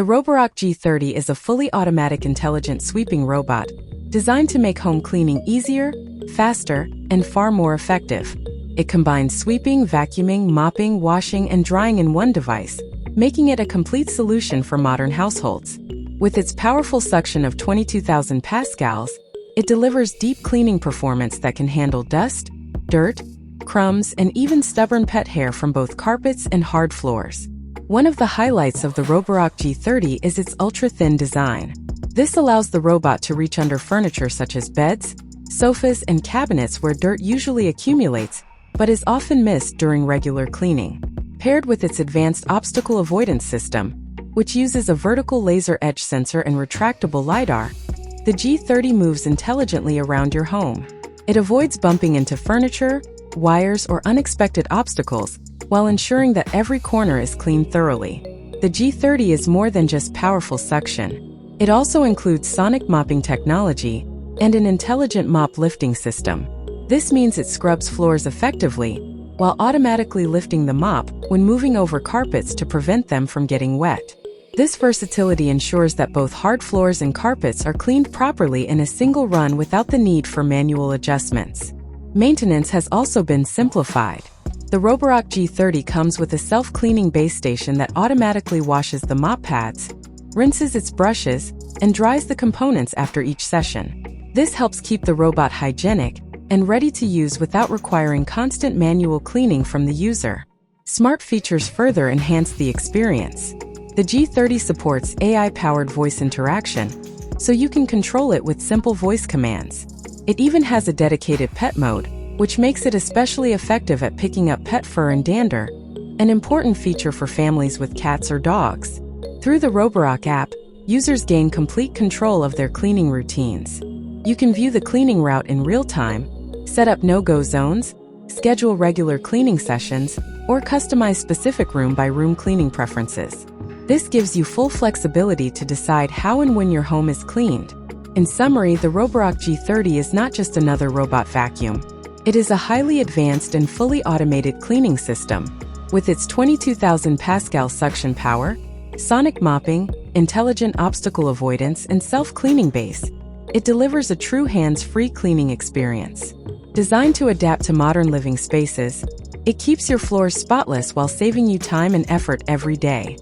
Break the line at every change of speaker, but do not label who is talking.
The Roborock G30 is a fully automatic intelligent sweeping robot designed to make home cleaning easier, faster, and far more effective. It combines sweeping, vacuuming, mopping, washing, and drying in one device, making it a complete solution for modern households. With its powerful suction of 22,000 pascals, it delivers deep cleaning performance that can handle dust, dirt, crumbs, and even stubborn pet hair from both carpets and hard floors. One of the highlights of the Roborock G30 is its ultra-thin design. This allows the robot to reach under furniture such as beds, sofas, and cabinets where dirt usually accumulates but is often missed during regular cleaning. Paired with its advanced obstacle avoidance system, which uses a vertical laser edge sensor and retractable LiDAR, the G30 moves intelligently around your home. It avoids bumping into furniture, wires, or unexpected obstacles, while ensuring that every corner is cleaned thoroughly. The G30 is more than just powerful suction. It also includes sonic mopping technology and an intelligent mop lifting system. This means it scrubs floors effectively, while automatically lifting the mop when moving over carpets to prevent them from getting wet. This versatility ensures that both hard floors and carpets are cleaned properly in a single run without the need for manual adjustments. Maintenance has also been simplified. The Roborock G30 comes with a self-cleaning base station that automatically washes the mop pads, rinses its brushes, and dries the components after each session. This helps keep the robot hygienic and ready to use without requiring constant manual cleaning from the user. Smart features further enhance the experience. The G30 supports AI-powered voice interaction, so you can control it with simple voice commands. It even has a dedicated pet mode, which makes it especially effective at picking up pet fur and dander, an important feature for families with cats or dogs. Through the Roborock app, users gain complete control of their cleaning routines. You can view the cleaning route in real time, set up no-go zones, schedule regular cleaning sessions, or customize specific room-by-room cleaning preferences. This gives you full flexibility to decide how and when your home is cleaned. In summary, the Roborock G30 is not just another robot vacuum. It is a highly advanced and fully automated cleaning system. With its 22,000 pascal suction power, sonic mopping, intelligent obstacle avoidance, and self-cleaning base, it delivers a true hands-free cleaning experience. Designed to adapt to modern living spaces, it keeps your floors spotless while saving you time and effort every day.